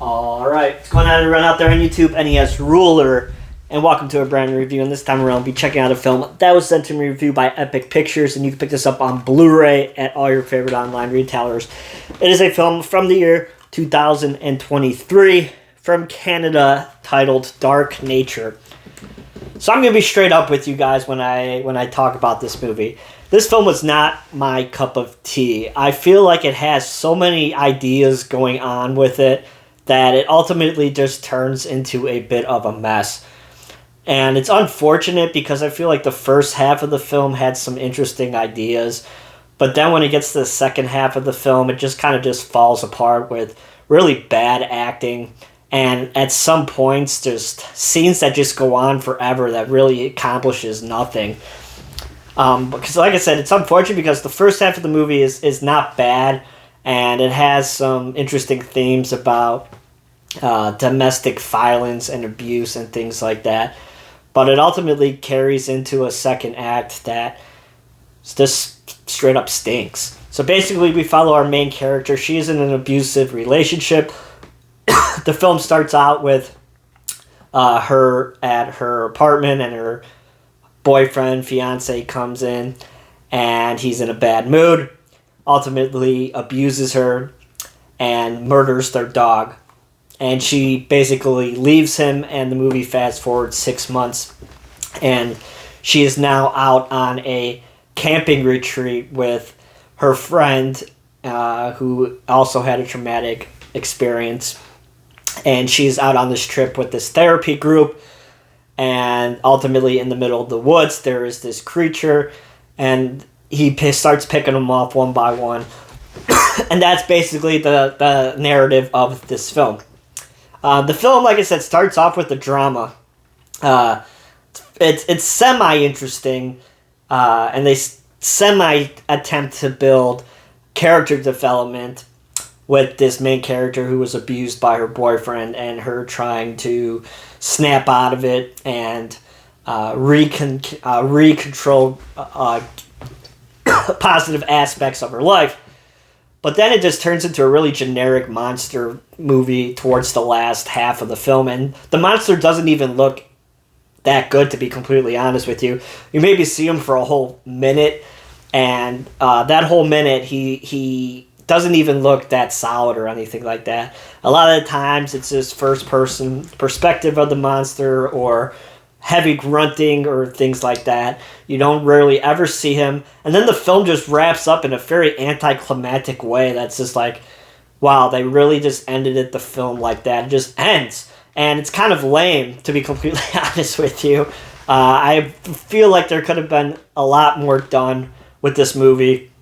Alright, what's going on everyone out there on YouTube? NES Ruler, and welcome to a brand new review. And this time around, we'll be checking out a film that was sent to me review by Epic Pictures, and you can pick this up on Blu-ray at all your favorite online retailers. It is a film from the year 2023 from Canada titled Dark Nature. So I'm going to be straight up with you guys when I talk about this movie. This film was not my cup of tea. I feel like it has so many ideas going on with it that it ultimately just turns into a bit of a mess. And it's unfortunate because I feel like the first half of the film had some interesting ideas, but then when it gets to the second half of the film, it just kind of just falls apart with really bad acting, and at some points just scenes that just go on forever that really accomplishes nothing. Because like I said, it's unfortunate because the first half of the movie is not bad, and it has some interesting themes about domestic violence and abuse and things like that. But it ultimately carries into a second act that just straight up stinks. So basically, we follow our main character. She's in an abusive relationship. The film starts out with her at her apartment, and her boyfriend, fiance, comes in, and he's in a bad mood, ultimately abuses her, and murders their dog. And she basically leaves him, and the movie fast forwards 6 months, and she is now out on a camping retreat with her friend, who also had a traumatic experience. And she's out on this trip with this therapy group, and ultimately in the middle of the woods there is this creature, and he starts picking them off one by one. And that's basically the narrative of this film. The film, like I said, starts off with the drama. It's semi-interesting, and they semi-attempt to build character development with this main character who was abused by her boyfriend, and her trying to snap out of it and recontrol positive aspects of her life. But then it just turns into a really generic monster movie towards the last half of the film, and the monster doesn't even look that good, to be completely honest with you. You maybe see him for a whole minute, and that whole minute he doesn't even look that solid or anything like that. A lot of the times it's just first-person perspective of the monster, or heavy grunting or things like that. You don't rarely ever see him. And then the film just wraps up in a very anticlimactic way that's just like, wow, they really just ended the film like that. It just ends. And it's kind of lame, to be completely honest with you. I feel like there could have been a lot more done with this movie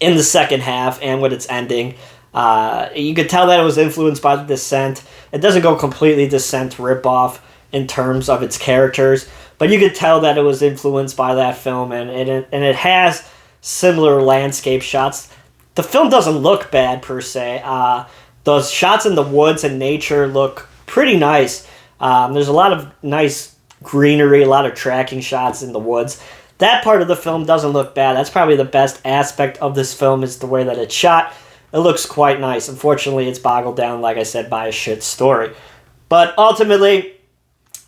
in the second half and with its ending. You could tell that it was influenced by The Descent. It doesn't go completely Descent ripoff in terms of its characters, but you could tell that it was influenced by that film, and it has similar landscape shots. The film doesn't look bad per se. Those shots in the woods and nature look pretty nice. There's a lot of nice greenery, a lot of tracking shots in the woods. That part of the film doesn't look bad. That's probably the best aspect of this film, is the way that it's shot. It looks quite nice. Unfortunately, it's boggled down, like I said, by a shit story. But ultimately,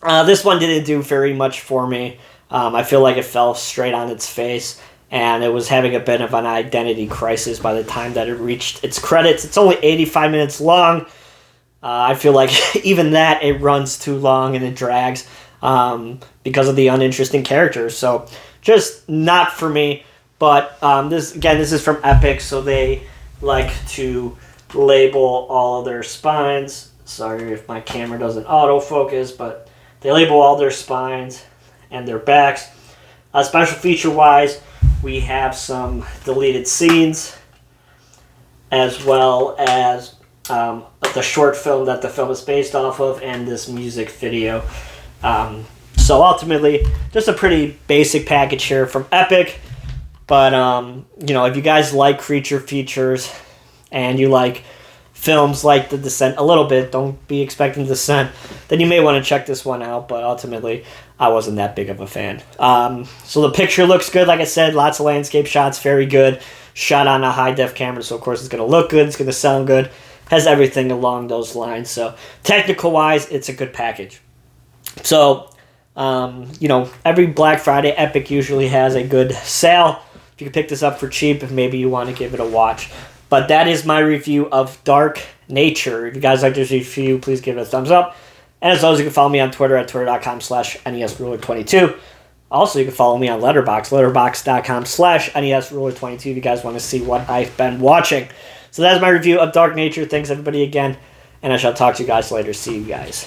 this one didn't do very much for me. I feel like it fell straight on its face, and it was having a bit of an identity crisis by the time that it reached its credits. It's only 85 minutes long. I feel like even that, it runs too long and it drags because of the uninteresting characters. So just not for me. But this is from Epic, so they like to label all of their spines. Sorry if my camera doesn't autofocus, but they label all their spines and their backs. Special feature-wise, we have some deleted scenes, as well as the short film that the film is based off of, and this music video. So ultimately, just a pretty basic package here from Epic. But, if you guys like creature features, and you like films like The Descent a little bit, don't be expecting Descent, then you may want to check this one out, but ultimately I wasn't that big of a fan. So the picture looks good, like I said, lots of landscape shots, very good, shot on a high-def camera, so of course it's going to look good, it's going to sound good. has everything along those lines. So technical wise, it's a good package. So, every Black Friday, Epic usually has a good sale. If you can pick this up for cheap, if maybe you want to give it a watch. But that is my review of Dark Nature. If you guys like this review, please give it a thumbs up. And as always, you can follow me on Twitter at twitter.com/NESRuler22. Also, you can follow me on Letterboxd, letterboxd.com/NESRuler22 if you guys want to see what I've been watching. So that's my review of Dark Nature. Thanks, everybody, again. And I shall talk to you guys later. See you guys.